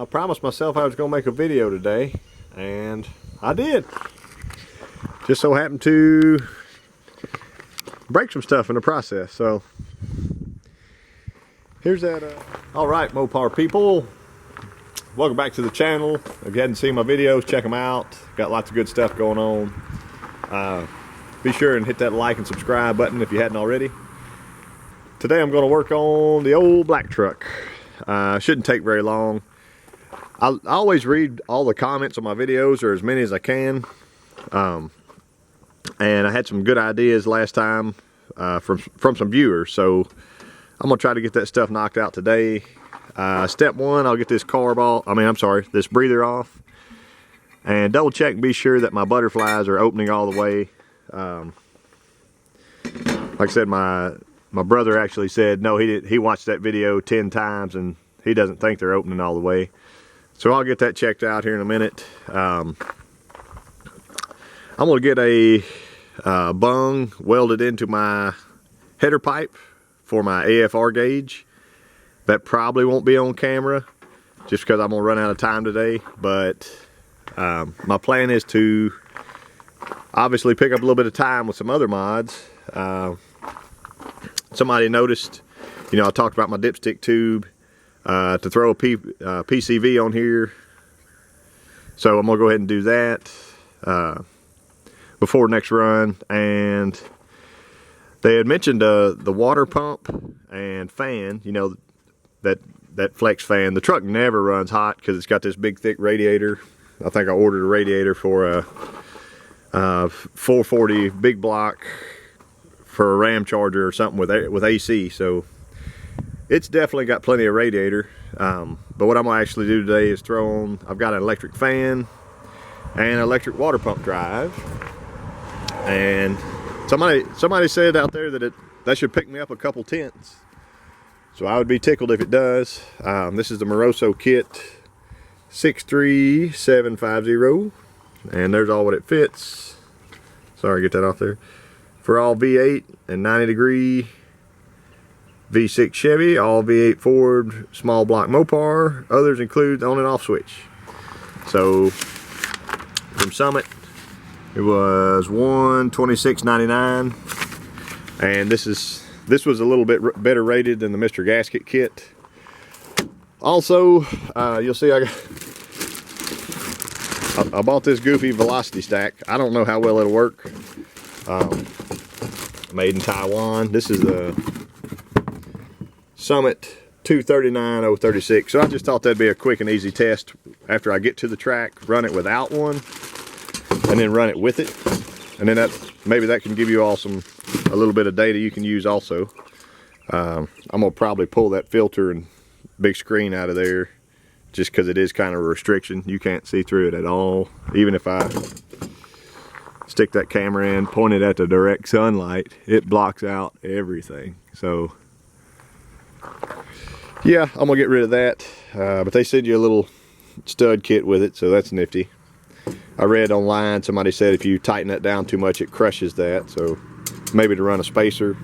I promised myself I was going to make a video today, and I did. Just so happened to break some stuff in the process, so here's that. All right, Mopar people, welcome back to the channel. If you hadn't seen my videos, check them out. Got lots of good stuff going on. Be sure and hit that like and subscribe button if you hadn't already. Today I'm going to work on the old black truck. Shouldn't take very long. I always read all the comments on my videos, or as many as I can. And I had some good ideas last time from some viewers, so I'm gonna try to get that stuff knocked out today. Step one, I'll get this this breather off, and double check and be sure that my butterflies are opening all the way. Like I said, my brother actually said no, he watched that video 10 times and he doesn't think they're opening all the way. So I'll get that checked out here in a minute. I'm gonna get a bung welded into my header pipe for my AFR gauge. That probably won't be on camera just because I'm gonna run out of time today, but my plan is to obviously pick up a little bit of time with some other mods. Somebody noticed, I talked about my dipstick tube to throw a PCV on here, so I'm gonna go ahead and do that before next run. And they had mentioned the water pump and fan, that flex fan. The truck never runs hot because it's got this big thick radiator. I think I ordered a radiator for a 440 big block for a Ram Charger or something with AC, so it's definitely got plenty of radiator. But what I'm gonna actually do today is throw on, I've got an electric fan and an electric water pump drive, and somebody said out there that should pick me up a couple tenths, so I would be tickled if it does. This is the Moroso kit 63750, and there's all what it fits. Sorry, get that off there. For all V8 and 90 degree V6 Chevy, all V8 Ford small block Mopar. Others include on and off switch. So from Summit, it was $126.99, and this was a little bit better rated than the Mr. Gasket kit. Also, you'll see I bought this goofy velocity stack. I don't know how well it'll work. Made in Taiwan. This is the Summit 239036. So I just thought that'd be a quick and easy test after I get to the track, run it without one, and then run it with it. And then maybe that can give you all a little bit of data you can use also. I'm gonna probably pull that filter and big screen out of there just because it is kind of a restriction. You can't see through it at all. Even if I stick that camera in, point it at the direct sunlight, it blocks out everything. So yeah, I'm gonna get rid of that. But they send you a little stud kit with it, so that's nifty. I read online, somebody said if you tighten that down too much, it crushes that, so maybe to run a spacer.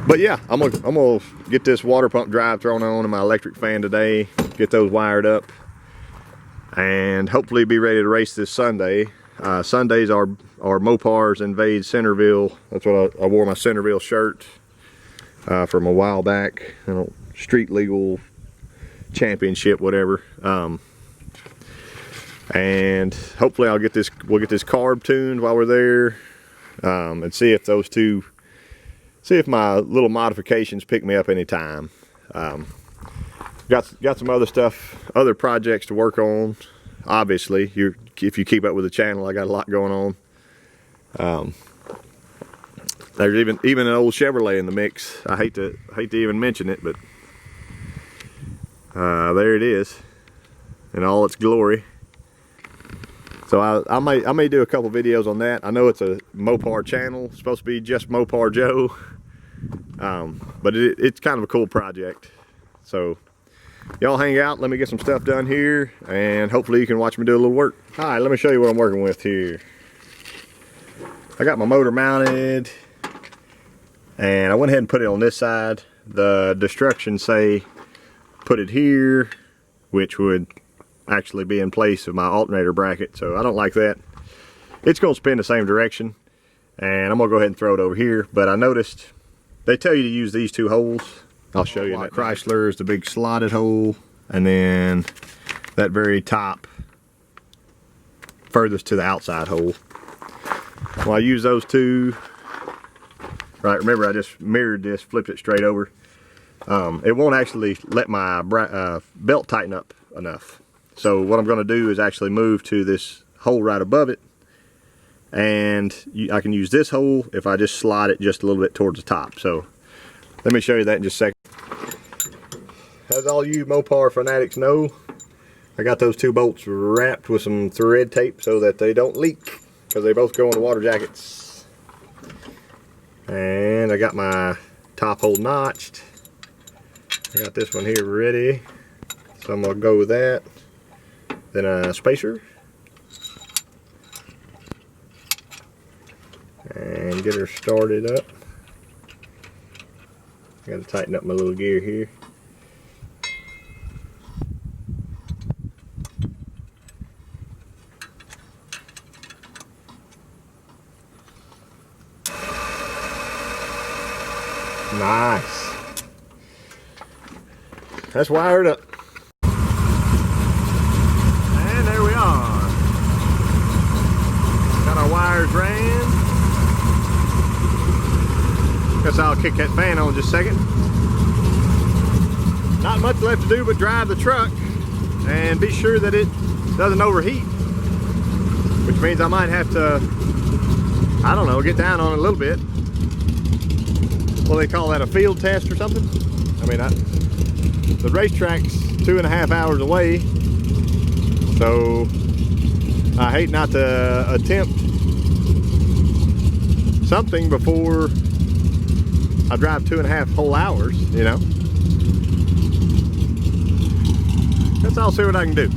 But yeah, I'm gonna get this water pump drive thrown on in my electric fan today, get those wired up, and hopefully be ready to race this Sunday. Sundays are Mopar's Invade Centerville. That's what I wore my Centerville shirt from a while back. Street legal championship, whatever. And hopefully we'll get this carb tuned while we're there, and see if my little modifications pick me up anytime. Got some other stuff, other projects to work on. Obviously, if you keep up with the channel, I got a lot going on. There's even an old Chevrolet in the mix. I hate to even mention it, but there it is in all its glory. So I may do a couple videos on that. I know it's a Mopar channel. It's supposed to be just JustMoparJoe, but it's kind of a cool project. So y'all hang out, let me get some stuff done here, and hopefully you can watch me do a little work. All right, let me show you what I'm working with here. I got my motor mounted, and I went ahead and put it on this side. The instructions say put it here which would actually be in place of my alternator bracket, so I don't like that. It's going to spin the same direction, and I'm going to go ahead and throw it over here. But I noticed they tell you to use these two holes. I'll show you. That Chrysler is the big slotted hole, and then that very top furthest to the outside hole. Well, I use those two. Right, remember I just mirrored this, flipped it straight over. It won't actually let my belt tighten up enough. So what I'm going to do is actually move to this hole right above it, and I can use this hole if I just slide it just a little bit towards the top. So let me show you that in just a second. As all you Mopar fanatics know, I got those two bolts wrapped with some thread tape so that they don't leak, because they both go in the water jackets. And I got my top hole notched. I got this one here ready, so I'm going to go with that. Then a spacer. And get her started up. I got to tighten up my little gear here. Nice. That's wired up. And there we are. Got our wires ran. Guess I'll kick that fan on in just a second. Not much left to do but drive the truck and be sure that it doesn't overheat. Which means I might have to, I don't know, get down on it a little bit. Well, they call that a field test or something. I mean, the racetrack's 2.5 hours away, so I hate not to attempt something before I drive 2.5 whole hours, you know. Guess I'll see what I can do.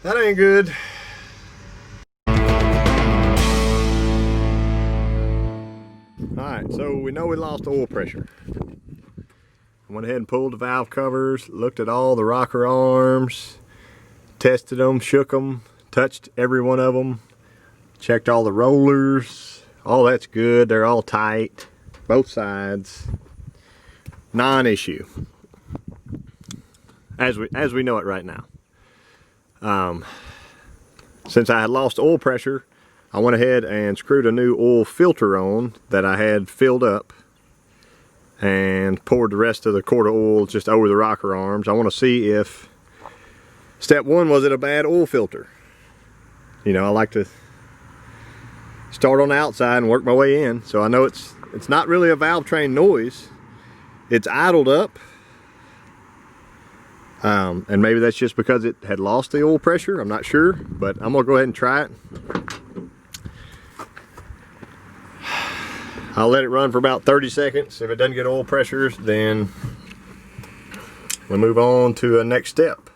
That ain't good. Alright, so we know we lost oil pressure. I went ahead and pulled the valve covers, looked at all the rocker arms, tested them, shook them, touched every one of them, checked all the rollers. All that's good. They're all tight, both sides. Non-issue, as we know it right now. Since I had lost oil pressure, I went ahead and screwed a new oil filter on that I had filled up and poured the rest of the quart of oil just over the rocker arms. I want to see if step one, was it a bad oil filter? You know, I like to start on the outside and work my way in. So I know it's not really a valve train noise. It's idled up. And maybe that's just because it had lost the oil pressure. I'm not sure, but I'm gonna go ahead and try it. I'll let it run for about 30 seconds. If it doesn't get oil pressure, then we'll move on to the next step.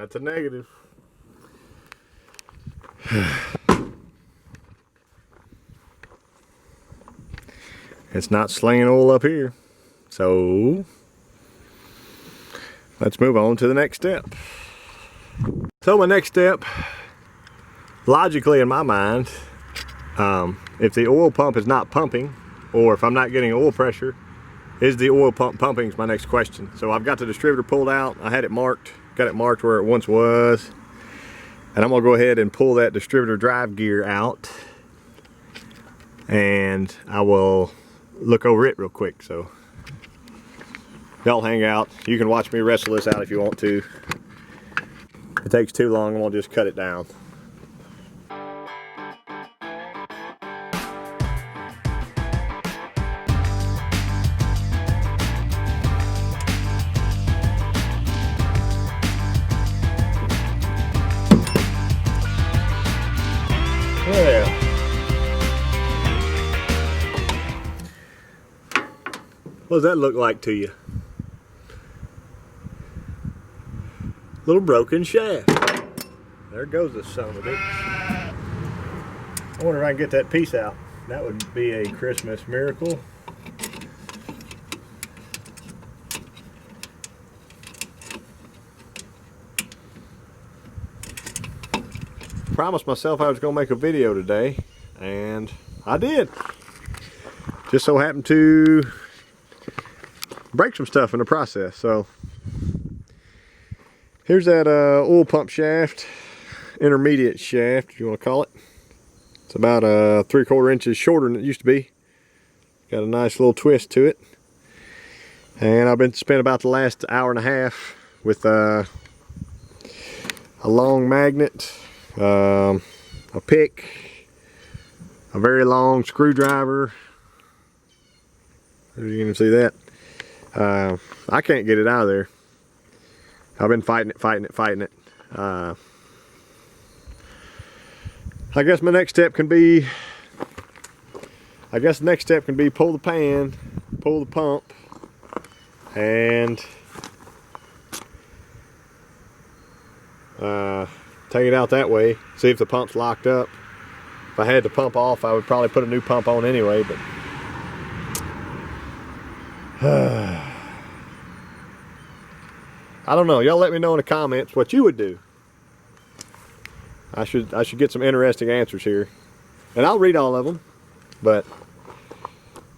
That's a negative. It's not slinging oil up here. So let's move on to the next step. So my next step, logically in my mind, if the oil pump is not pumping, or if I'm not getting oil pressure, is the oil pump pumping is my next question. So I've got the distributor pulled out. I had it marked, got it marked where it once was. And I'm gonna go ahead and pull that distributor drive gear out, and I will look over it real quick. So y'all hang out. You can watch me wrestle this out if you want to. If it takes too long, I'm gonna just cut it down. Well, what does that look like to you? Little broken shaft. There goes the son of a bitch. I wonder if I can get that piece out. That would be a Christmas miracle. Promised myself I was going to make a video today, and I did. Just so happened to break some stuff in the process. So here's that oil pump shaft, intermediate shaft, if you want to call it. It's about 3/4 inches shorter than it used to be. Got a nice little twist to it. And I've been spent about the last hour and a half with a long magnet, a pick, a very long screwdriver. You can see that. I can't get it out of there. I've been fighting it. I guess my next step can be, pull the pan, pull the pump, and take it out that way, see if the pump's locked up. If I had the pump off, I would probably put a new pump on anyway, but I don't know. Y'all let me know in the comments what you would do. I should get some interesting answers here, and I'll read all of them. But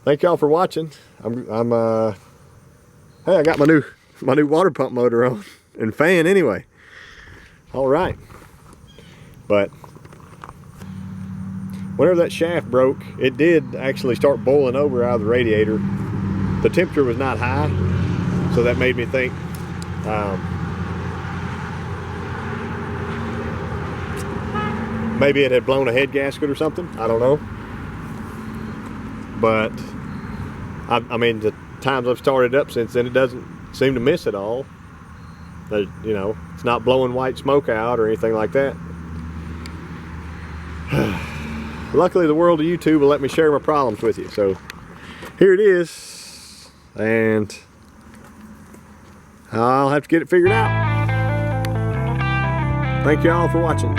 thank y'all for watching. Hey, I got my new water pump motor on and fan anyway. All right, but whenever that shaft broke, it did actually start boiling over out of the radiator. The temperature was not high, so that made me think maybe it had blown a head gasket or something. I don't know. But I mean, the times I've started up since then, it doesn't seem to miss at all. You know, it's not blowing white smoke out or anything like that. Luckily, the world of YouTube will let me share my problems with you. So here it is, and I'll have to get it figured out. Thank you all for watching.